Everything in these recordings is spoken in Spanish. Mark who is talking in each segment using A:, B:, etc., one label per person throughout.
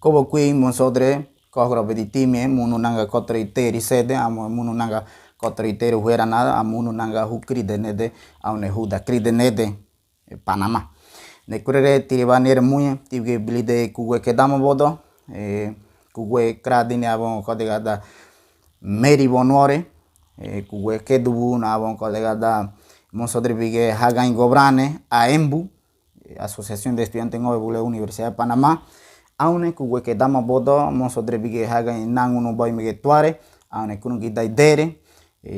A: Kobo kui monsodre kohro bedi time munu nanga kotra iteri sede amo munu nanga kotra iteri huera nada amunu nanga hukride nede aune huda kride nede Panama. Ne kurere tiri banere munye tige bilide kuwe kedamo bodo kuwe kradine avon kodega da meri bonore kuwe kedubu na avon kodega da monsodre bige hagain gobrane a embu Asociación de Estudiantes en Obule Universidad de Panamá aune kuwe kedamo bodo monsodre bige hagain nanguno boy mige tuare aune kunungi daidere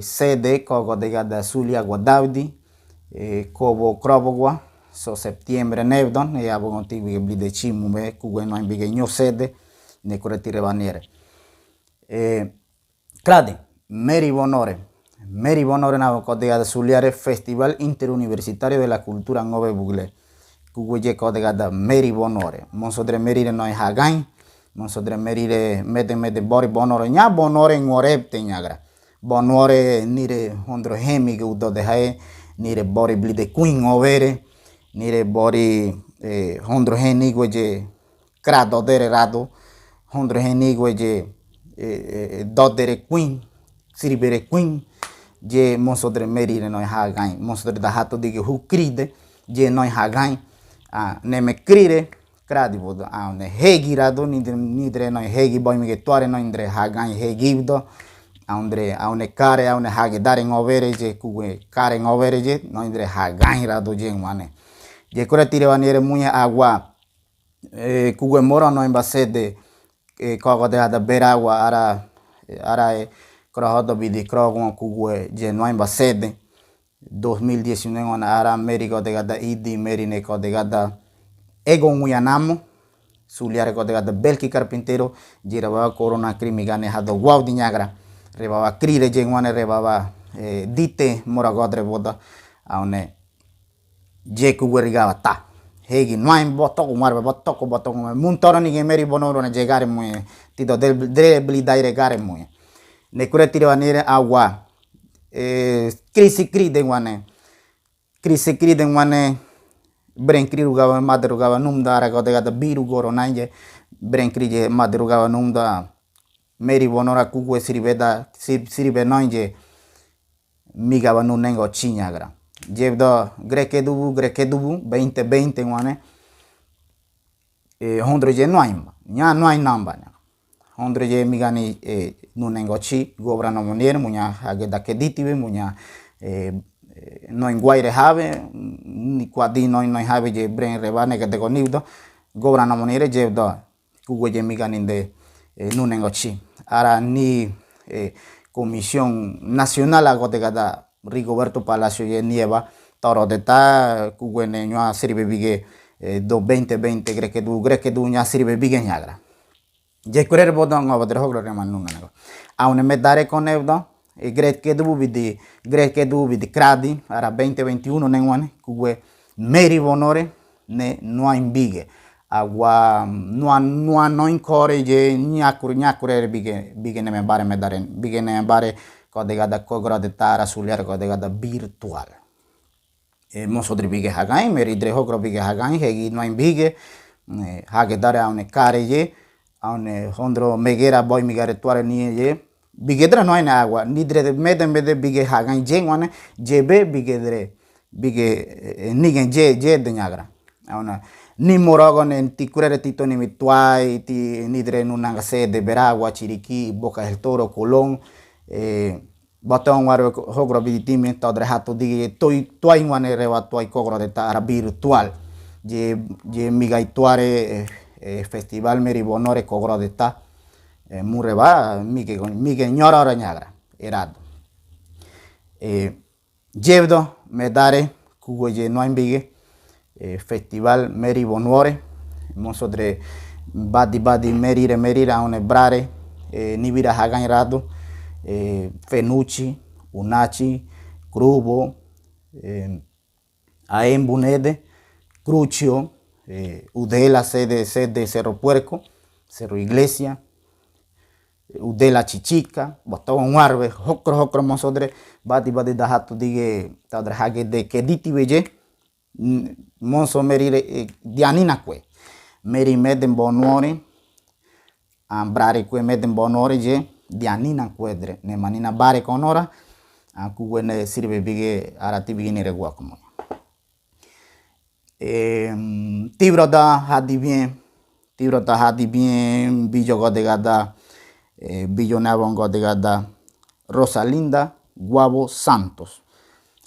A: sede kodega da Zulia Guadaudi kobo krobogwa so septiembre nevdon e abo conti bige blide chimume kuwe no bige nyo sede ne kuretire banere Crade Meri Bonore na kodega da Zuliare Festival Interuniversitario de la Cultura Ngove Bugle kuwe je kodega da Meri Bonore monsodre merire no hagain monsodre merire mede bori bonore nya bonore ngorepte nyagra bonore nire hondro hemi udo de hae nire bori blide queen overe nire bori hondro heni gweje krado dere rado hondro heni gweje dodere queen siribere queen je monsodre merire no hagain monsodre da hato dige hukride je no hagain neme krire kradi bodo ne hegi rado nidre no hegi boy mige tuare no indre hagain hegibdo aune kare aune hage dare ngovere je kuwe kare ngovere je no indre hagain rado je mane je kore tire vanere munya agua kuwe moro no embasede kogo de ada beragua ara krohodo bidi krogo kuwe je no embasede 2019 ara America de gada idi merine ko de gada ego muyanamo Zuliare ko de gada belki carpintero jiraba corona crimigane hado wow di nyagra rebaba krire jengwane rebaba dite moragodre boda aune je kuwerigaba ta hegi noain botoko marbe botoko muntoro ni Meri Bonoro na jegare mu tido dre blidaire gare mu ne kure tire vanire agua krisi kride ngwane brenkri rugava madrugava numda ara kodega da biru goro nanje brenkri je madrugava numda Meri Bonora kuwe siribe nanje migava nunengo chinyagra jebdo greke dubu 2020 ngwane hondro je noaimba nya noai namba hondro je migani nunengo chi gobra no monere munya hage da keditibe munya no inguaire have ni kwadi no have je bren rebane ke de konibdo gobra no monere jebdo kuwe je migani de nunengo chi ara ni Comisión Nacional agotega da Rigoberto Palacio ye nieva toro de ta kuwene nyoa siribe bige do 2020 greke du nya siribe bige nyagra je kurer bodon ngobadre hogro reman nunago aune medare konevdo greke du bidi kradi ara 2021 nengwane kuwe Meri Bonore ne noa imbige agua no incore je nyakure bige ne bare medare bige ne bare kodega da kogro de tara Zuliare kodega da virtual monsodre bige hagain meridre hogro bige hagain hegi no bige hage dare aune kare je aune hondro megera boy migare tuare ni je bige dre no agua nidre mede bige hagain je ngwane jebe bige nigen je de nyagra auna ni morogo ne ti curere tito ni mituai ti nidre nunanga sede Veragua Chiriquí Boca del Toro Colón batong waro hogro biditime todre hato digi tuai ngwane rewa tuai kogro de tara virtual je migai tuare festival Meri Bonore kogro de ta mureba mige nyora ora nyagra erado jebdo medare kugo je no ambige festival Meri Bonore monsodre badi merire aune brare nibira hagan rado Fenucci Unachi Grubo Aembunede Crucio Udela sede Cerro Puerco Cerro Iglesia Udela Chichica botawan warbe hokro monsodre badi da hato dige tadre hage de kediti veje monso merire dianina kwe meri meden bonore brare kue meden bonore je dianina kuedre ne manina bare konora kuwe ne sirve bige arati bigini regua como tibro da hadi bien billo godegada billo nabon godegada Rosalinda Guavo Santos.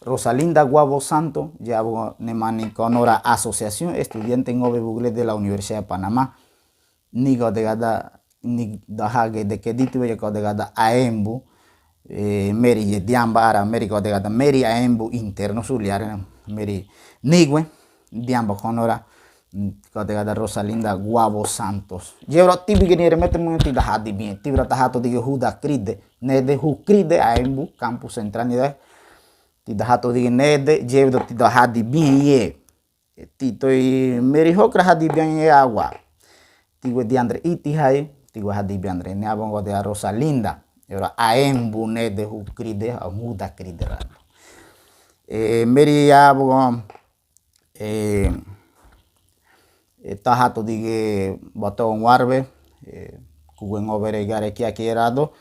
A: Rosalinda Guavo Santos, ya ne mani conora Asociación Estudiante en Ove Bugle de la Universidad de Panamá. Ni godegada ni dahage de que ditu ya godegada aembu meri ye diamba ara meri godegada meri aembu interno suliare meri nigwe diamba conora godegada Rosalinda Guavo Santos. Jebro tibi geni remete momenti da hadi bien tibra tahato dige huda kride ne de hu kride aembu campus central ni de tidak hato dige nede jebdo tidak hadi bien ye tito meri hokra hadi bien ye agua tigo diandre iti hai tigo hadi biandre ne abongo de Rosalinda era aembu nede hu kride a muda kride rado meri abongo tahato dige botón warbe kuwen overe gare kia kierado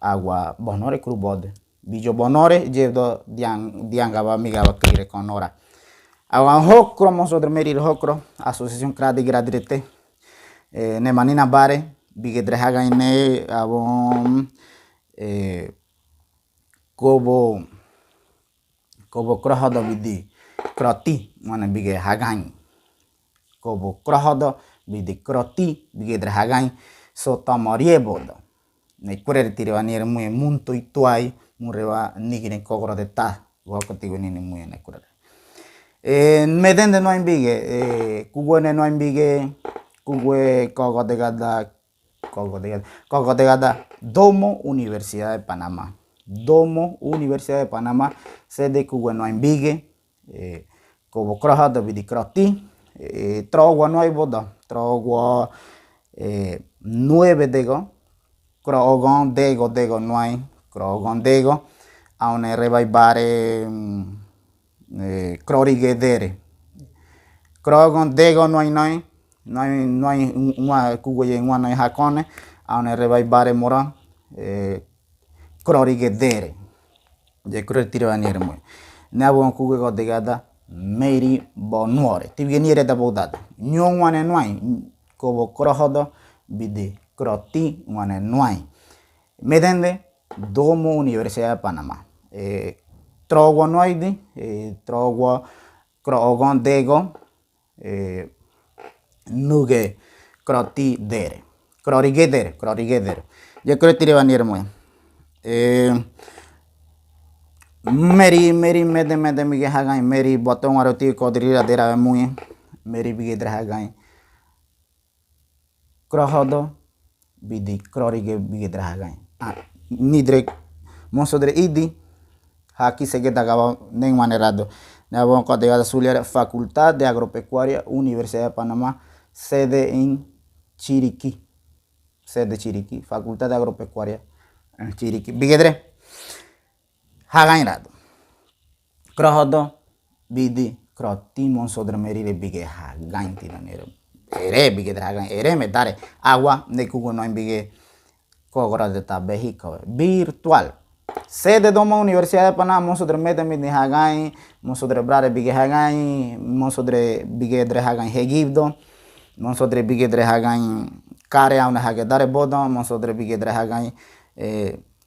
A: agua bonore crubode billo bonore jebdo diangaba migaba krire konora awan hokro mosodre merir hokro asociación kradi gradrete ne manina bare bigedre haga ne abon kobo krohodo bidi kroti mana bige hagan kobo krohodo bidi kroti bigedre hagan so tamorie bodo ne kurere tirevaniere muy munto ituai mureva nigine kogro de ta wako tigo nini muy ne kurere medende no imbige kugwene no imbige kugwe kogo de gada Domo Universidad de Panamá sede kugwe no imbige kobo kroha de vidikroti trogwa no iboda trogwa 9 dego Krogon dego no hay Krogon dego aune revaibare Krorigedere Krogon dego no hay una kugoye no hay hakone aune revaibare moran Krorigedere je kure tirvanire mo nabo kugo degada Meri Bonore tivienire da bodada nyon wane no hay kobo krohodo bide kroti wane noai medende Domo Universidad de Panamá trogo noidi trogo krogon dego nuge kroti dere krorigedere yo creo que tirvanir mo meri mede mige hagan meri botón aroti kodrira dera muy meri bigedra hagan krohodo bidi krorige bigedra hagan nidre monsodre idi haki segeda gaba nen manerado na bon código Zulia Facultad de Agropecuaria Universidad de Panamá sede en Chiriquí Facultad de Agropecuaria en Chiriquí bigedre hagan rado krohodo bidi kroti monsodre merire bige hagan tiranero ere bigedra hagan ere medare agua ne kugo no bige Cogora de México virtual sede Domo Universidad de Panamá monsodre medemi ni hagan monsodre brare bige hagan monsodre bigedre hagan hegibdo monsodre bigedre hagan kare auna hagedare bodon monsodre bigedre hagan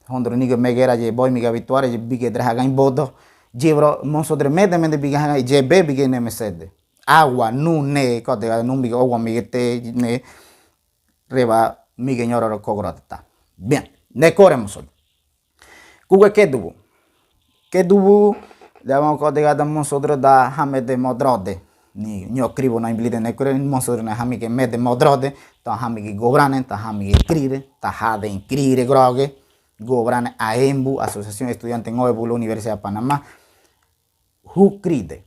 A: hondro nigo megera je boy miga vituare je bigedre hagan bodo jebro monsodre medemi de bige hagan je be bige ne mesede agua nu ne code nu bige agua migete ne reba mige ñororo kogrota bien ne corremos kuwe kedubu le vamos code gada monsodre da hamede modrode ni nyo krivo na imblide ne kore monsodre na hamige mede modrode ta hamige gobrane ta hamige krire ta hade inkrire groge gobrane aembu Asociación Estudiante en Ove Bugle Universidad de Panamá hukride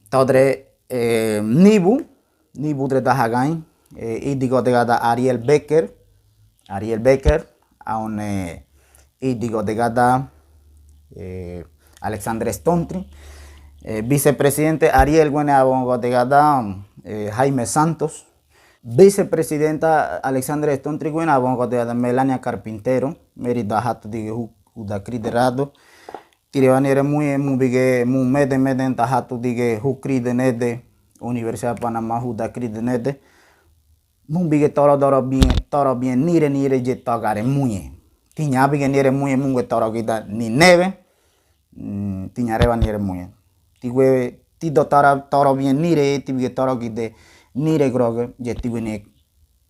A: todre nibu dre da hagan idigo de gada Ariel Becker aune idigo de gada Alexandre Stontri vicepresidente Ariel Guene abongo de gada Jaime Santos Vicepresidenta Alexandra Stontriguena abon kote ada Melania Carpintero meri da hatu dige da kriderado tirivanere mu bige mu meden ta hatu dige kride nede Universidad Panamá da kride nede mu bige toro bien nire je togare muye tinya bige nire muye mungue toro gida ni neve tinya reva nire muye tigue ti do toro bien nire ti bige toro gide nire groge je tigue ne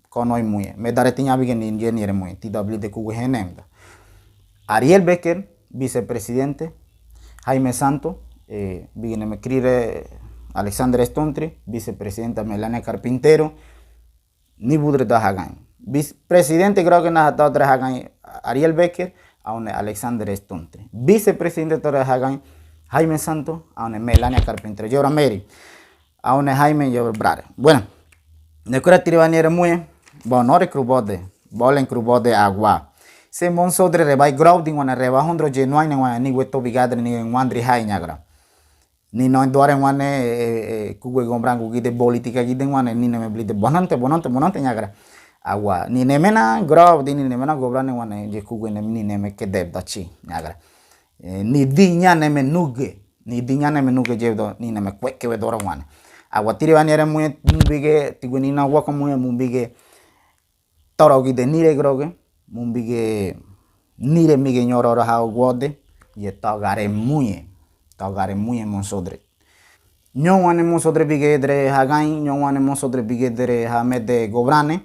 A: konoi muye me dare tinya bige ni je nire muye ti dobli de kugue henemda Ariel Becker vicepresidente Jaime Santo bige ne me crire Alexandre Stontri vicepresidenta Melania Carpintero ni budre da hagan vicepresidente creo que na ta otra hagan Ariel Becker aune Alexander Stontri vicepresidente tora hagan Jaime Santo aune Melania Carpintero yo Mary aune Jaime yo brare bueno ne kura tirivaniere muye bonore krubode bolen krubode agua se monsodre rebai growding wana reba hondro genuine wana ni weto bigadre ni wandri hai nyagra ni no dore wane kugue gombrangu gide politika gide wane ni ne blide bonante nyagra agua ni ne mena grow di ni ne mena gobrane wane je kugue ne ni ne me kedeb dachi nyagra ni dinya ne me nuge jevdo ni ne me kweke we dore wane agua tiri vaniere muye bige tiguni na wako muye mumbige toro gide nire groge mumbige nire mige nyororo ha wode ye togare muye monsodre ñowane monsodre bige dre hagan ñowane monsodre bige dre hamede gobrane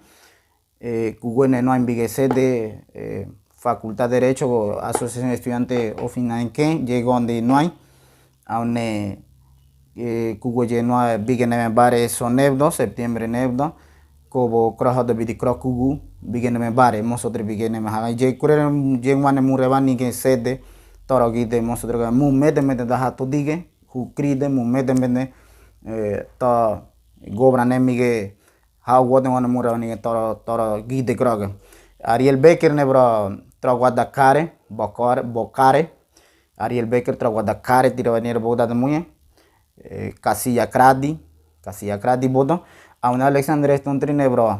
A: kugwene no bige sede Facultad de Derecho Asociación de Estudiantes Ofinanque llegó donde no hay aune kugwe no bige ne bare sonebdo septiembre nebdo kobo kroho de bidi krokugu bige ne bare monsodre bige ne hagan je kurere je wane murevani ke sede toro gide monsodre mu mede da hatu dige kride mu mede to gobrane mige ha wode wana murevani toro gide kroge Ariel Becker ne bro trogwada kare bocare Ariel Becker trogwada kare tirvanere boda de muye Casilla Cradi bodo auna Alexandre Stontrine bro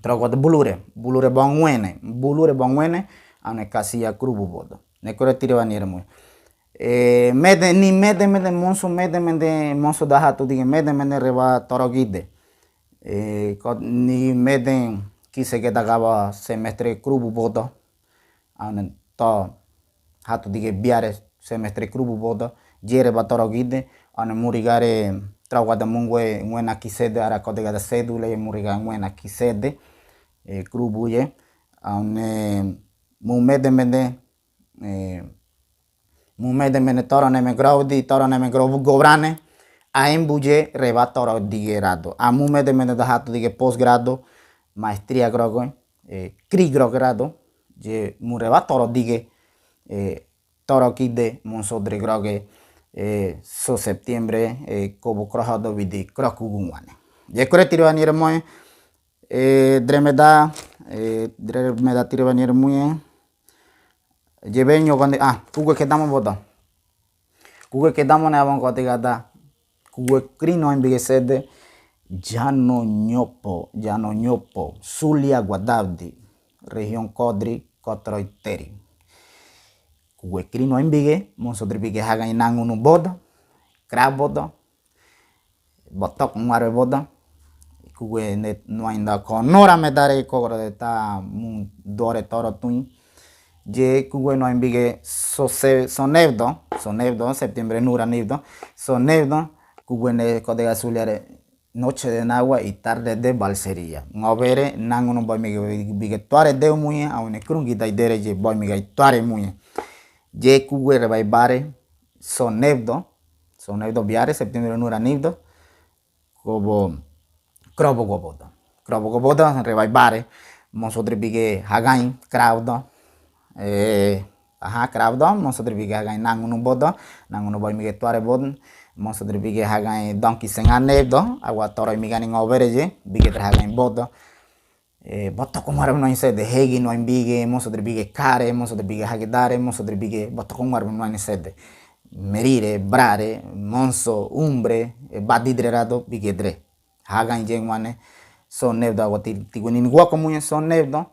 A: trogwada bulure bongwene aune Casilla Krubu bodo ne kore tirvanere muye mede monso da hatu dige mede reba torogide ni meden kise que dagaba semestre Krubu bodo aune to hatu dige biare semestre Krubu bodo jere batorogide ane murigare trawada mungwe ngwena kisede ara kodega da sedule muriga ngwena kisede Krubuye ane mumede toro neme graudi toro neme grobu gobrane a embuje reba toro digerado a mumede da hatu dige posgrado maestría grogo kri grogrado je mureba toro dige toro kide monsodre groge so septiembre kobo krohado vidi krokugumwane je kore tirvanire moye dremeda tirvanire moye je beño gonde kugue kedamo bodo kugue kedamo ne avon kote gada kugue krino embige sede Jano Nyopo Zulia Guadaldi región Codri Cotroiteri kugue krino embige monsodre bige haga inangunu bodo krab bodo botok ngare bodo kugue ne no ainda konora medare kogro de ta mun dore toro tun je kugue no embige sonevdo septiembre nura nivdo sonevdo kugue ne kodega zuliare noche de nagua y tarde de balsería ngobere nanguno boy bige tuare de muye aune krungi dai dereje boy miga tuare muye je kugue rebai bare sonevdo biare septiembre nura nivdo kobo krobo gobodo rebai bare monsodre bige hagain crowdo crowdo monsodre bige hagain nanguno boy miga tuare bodon monsodre bige hagan donkey senganevdo agua toro migani ngobereje bige hagan bodo boto komar no insede hegi no bige monsodre bige kare monsodre bige hagedare monsodre bige boto komar no insede merire brare monso umbre badidre rado bige dre hagan jeng wane son nevda wa tigunin wako munye son nevdo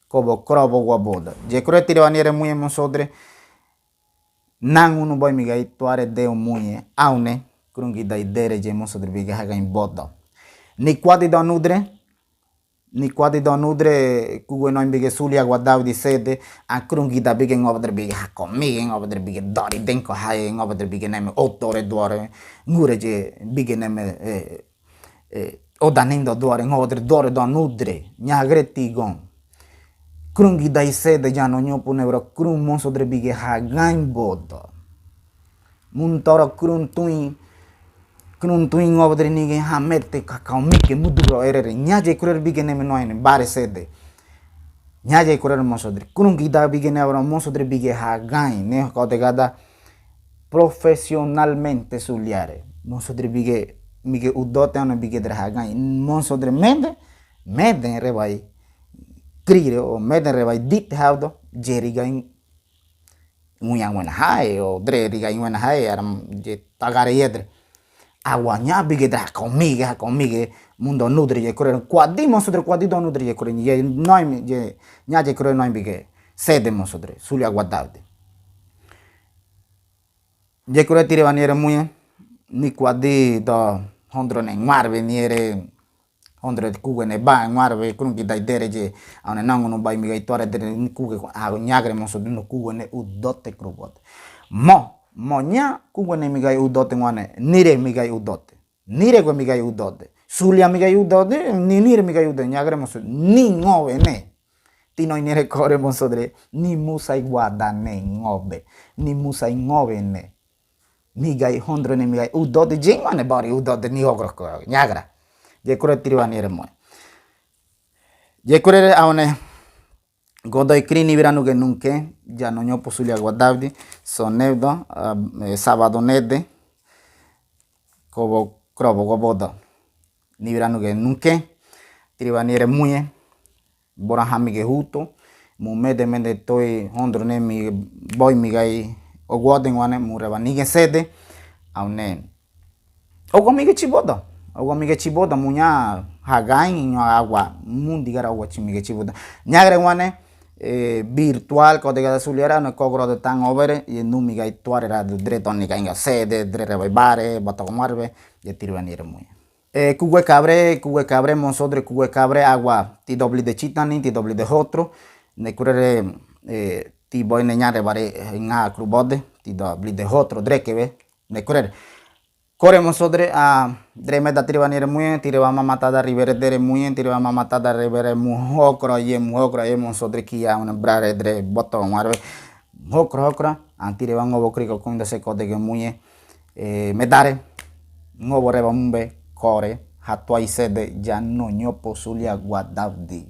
A: kobo krobo wa boda je kure tiri wanere munye monsodre nang unu boy migai tuare deo munye aune krungi dai dere je monsodre biga hagan boda ni kwadi do nudre kuwe no imbige sulia guardau di sede a krungi da bige ngobder bige hako mige ngobder bige dori denko haye ngobder bige neme ottore duore ngure je bige neme odanindo duore ngobder duore do nudre nyagre tigon krungi da sede jano nyopu nevro krun monsodre bige hagain bodo muntoro krun tuin ngobder nige hamete kakao mike muduro erere nyaje kurer bige neme noine bare sede nyaje kurer monsodre krungi da bige nevro monsodre bige hagain ne kodegada profesionalmente suliare monsodre bige mige udote ano bige dre hagain monsodre mede rebai krire o mede rebai dit haudo jerigain nguyang wana hai o dre rigain wana hai aram je tagare yedre awanya bige dra komige mundo nudri je kore kwadi monsodre kwadi do nudri je kore je noim je nyaje kore noim bige sede monsodre sulia guardaude je kore tire vaniere muye ni kwadi do hondro ne ngwarve niere hondro kuge ne ba ngwarve krungi dai dere je awne nango no bai miga itore dere kuge a nyagre monsodre no kuge ne udote krubot mo nya kuge ne miga udote ngwane nire miga udote nire go miga udote sulia miga udote ni nire miga udote nyagre monsodre ni ngove ne tino nire kore monsodre ni musa iguada ne ngobe ni musa ngove ne migai hondro ne migai udote jingwane bari udote ni ogro ko nyagra je kure tiriwanire mo je kure awne godoi krini viranuge nunke ya no nyopo sulia guardavdi son nevdo sábado nede kobo krobo gobodo ni viranuge nunke tiriwanire muye bora hamige huto mu mede toi hondro ne mi boy migai ogwoden wane mu revanige sede awne ogomige chiboda munya hagain no agua mundi gara agua chimige chiboda nyagre wane virtual kodega suliera no kogro de tan over y numiga ituare ra dre tonica inga sede dre bare batomarve y tirvanire muy kuwe cabre monsodre kuwe cabre agua ti dobli de chitani ti dobli de otro ne curere ti boy ne nyare bare nga krubode ti dobli de otro dre keve ne curere Kore monsodre a dreme da trivanire muy tireva mamata da rivere dere muy tireva mamata da rivere muhokro ye monsodre kia un brare dre botto marve hokro antireva ngovo kriko kunda se kodege muy medare ngovo reva mumbe kore hatwai sede ya no nyopo sulia guadabdi